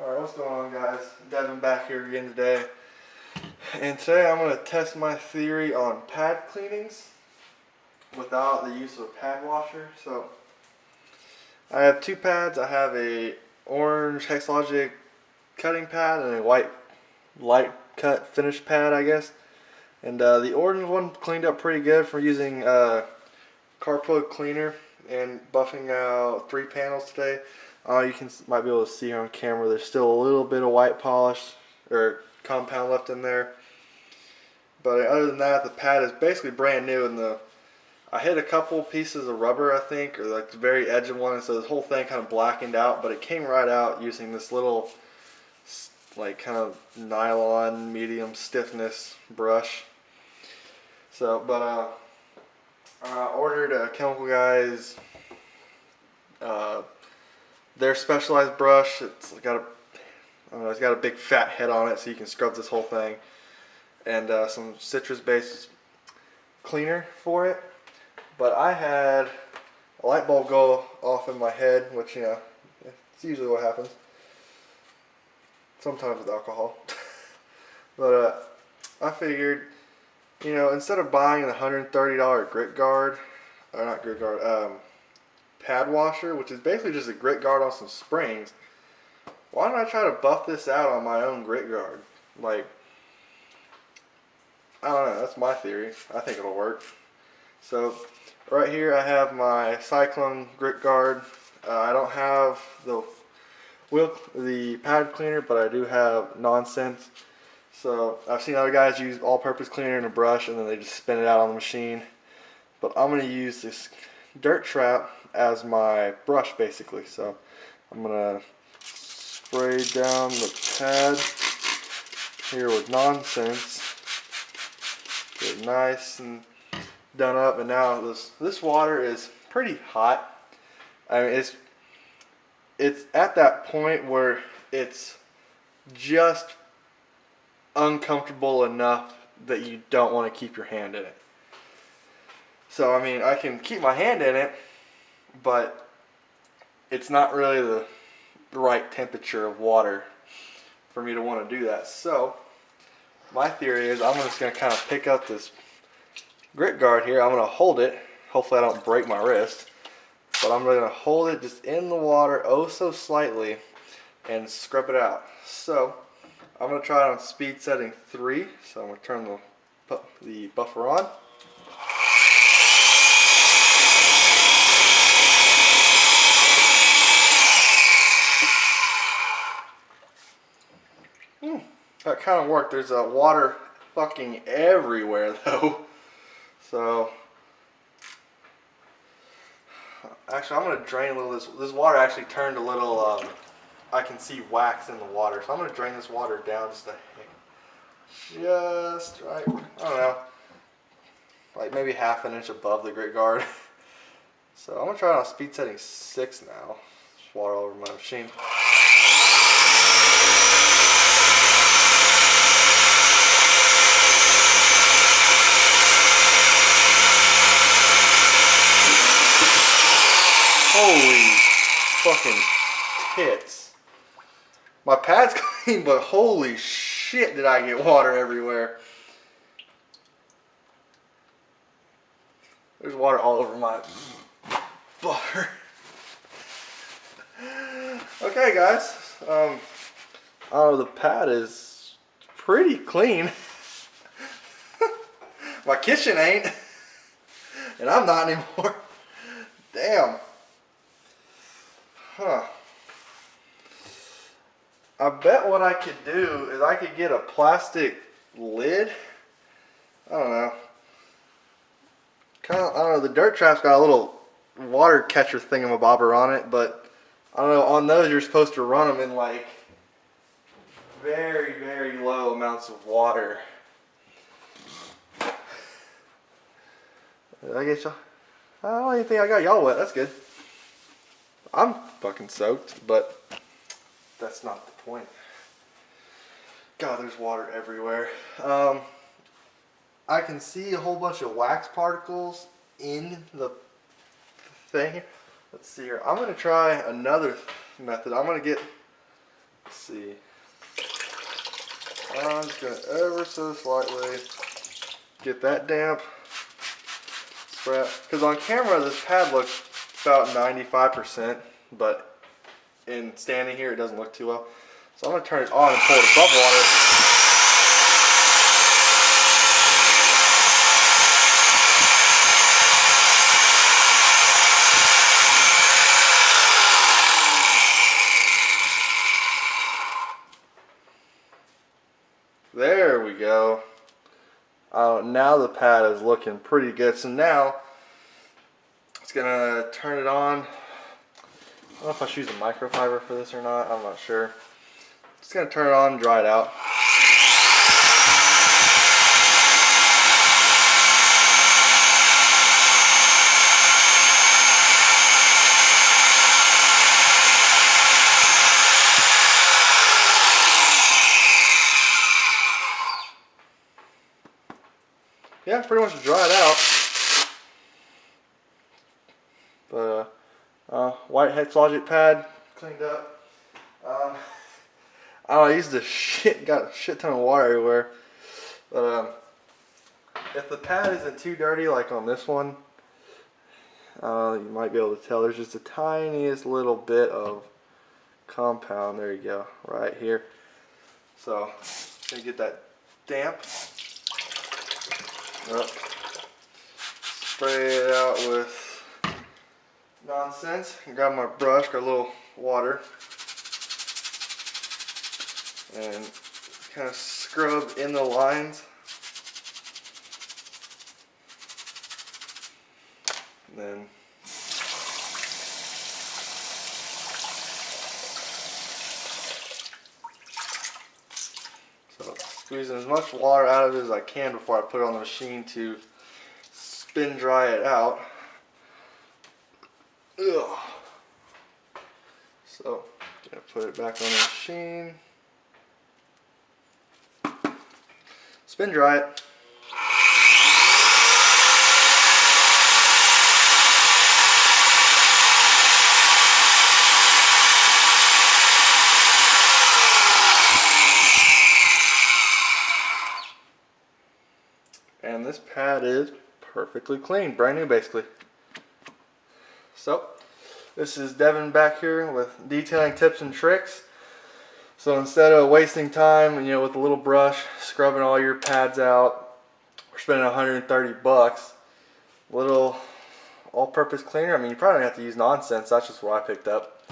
Alright, what's going on, guys? Devin back here again today. And today I'm going to test my theory on pad cleanings without the use of a pad washer. So I have two pads. I have a orange Hexlogic cutting pad and a white light cut finish pad, I guess. And the orange one cleaned up pretty good for using Carpo cleaner and buffing out 3 panels today. You might be able to see on camera there's still a little bit of white polish or compound left in there. But other than that, the pad is basically brand new, and I hit a couple pieces of rubber, I think, or like the very edge of one, and so this whole thing kind of blackened out, but it came right out using this little like kind of nylon medium stiffness brush. So, but I ordered a Chemical Guys their specialized brush. It's got it's got a big fat head on it, so you can scrub this whole thing, and some citrus-based cleaner for it. But I had a light bulb go off in my head, which it's usually what happens. Sometimes with alcohol. But I figured, instead of buying the $130 grit guard, or not grit guard, pad washer, which is basically just a grit guard on some springs, why don't I try to buff this out on my own grit guard? Like, I don't know, that's my theory. I think it'll work. So, right here I have my Cyclone grit guard. I don't have the pad cleaner, but I do have Nonsense. So, I've seen other guys use all-purpose cleaner and a brush, and then they just spin it out on the machine. But I'm going to use this dirt trap as my brush, basically. So, I'm going to spray down the pad here with Nonsense. Get it nice and done up, and now this water is pretty hot. I mean, it's at that point where it's just uncomfortable enough that you don't want to keep your hand in it. So I mean, I can keep my hand in it, but it's not really the right temperature of water for me to want to do that. So my theory is I'm just going to kind of pick up this grit guard here. I'm going to hold it. Hopefully I don't break my wrist. But I'm going to hold it just in the water oh so slightly and scrub it out. So I'm going to try it on speed setting 3. So I'm going to turn the buffer on. That kind of worked. There's water fucking everywhere though. So actually, I'm going to drain a little of this. This water actually turned a little, I can see wax in the water. So I'm going to drain this water down just right, I don't know, like maybe half an inch above the grit guard. So I'm going to try it on speed setting 6 now. Just water all over my machine. Holy fucking tits. My pad's clean, but holy shit did I get water everywhere. There's water all over my buffer. Okay, guys. Oh, the pad is pretty clean. My kitchen ain't. And I'm not anymore. Damn. Huh. I bet what I could do is I could get a plastic lid. I don't know. I don't know. The dirt trap's got a little water catcher thingamabobber on it, but I don't know. On those, you're supposed to run them in like very, very low amounts of water. Did I get y'all? I don't even think I got y'all wet. That's good. I'm fucking soaked, but that's not the point. God, there's water everywhere. I can see a whole bunch of wax particles in the thing. Let's see here. I'm going to try another method. I'm going to get Let's see. I'm just gonna ever so slightly get that damp. Because on camera this pad looks about 95%, but in standing here it doesn't look too well. So I'm gonna turn it on and pull it above water. There we go. Now the pad is looking pretty good. So now it's gonna turn it on. I don't know if I should use a microfiber for this or not. I'm not sure. Just gonna turn it on and dry it out. Yeah, pretty much dried out. But white Hex Logic pad cleaned up. I don't know, I used got a shit ton of water everywhere. But if the pad isn't too dirty like on this one, you might be able to tell there's just the tiniest little bit of compound. There you go, right here. So, gonna get that damp. Spray it out with nonsense. Grab my brush, got a little water, and kind of scrub in the lines. And then squeezing as much water out of it as I can before I put it on the machine to spin dry it out. Ugh. So, gonna put it back on the machine. Spin dry it. And this pad is perfectly clean, brand new basically. So, this is Devin back here with detailing tips and tricks. So instead of wasting time, with a little brush, scrubbing all your pads out, we're spending 130 bucks. Little all-purpose cleaner. I mean, you probably don't have to use nonsense. That's just what I picked up.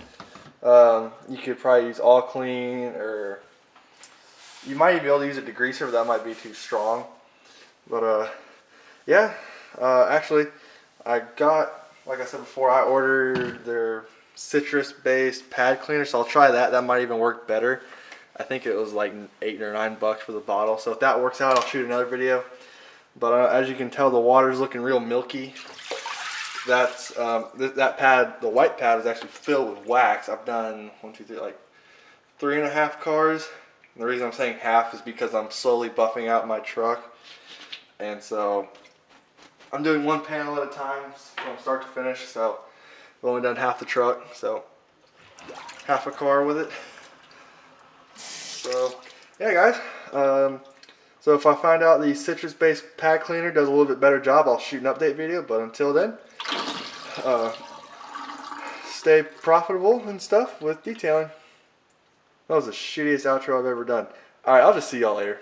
You could probably use All Clean, or you might even be able to use a degreaser, but that might be too strong. But yeah, actually, I got, like I said before, I ordered their citrus-based pad cleaner, so I'll try that. That might even work better. I think it was like $8 or $9 for the bottle. So if that works out, I'll shoot another video. But as you can tell, the water's looking real milky. That's that pad, the white pad, is actually filled with wax. I've done 1, 2, 3, like 3.5 cars. And the reason I'm saying half is because I'm slowly buffing out my truck. And so I'm doing one panel at a time from start to finish, so I've only done half the truck, so half a car with it. So yeah, guys, so if I find out the citrus-based pad cleaner does a little bit better job, I'll shoot an update video. But until then, stay profitable and stuff with detailing. That was the shittiest outro I've ever done. Alright, I'll just see y'all later.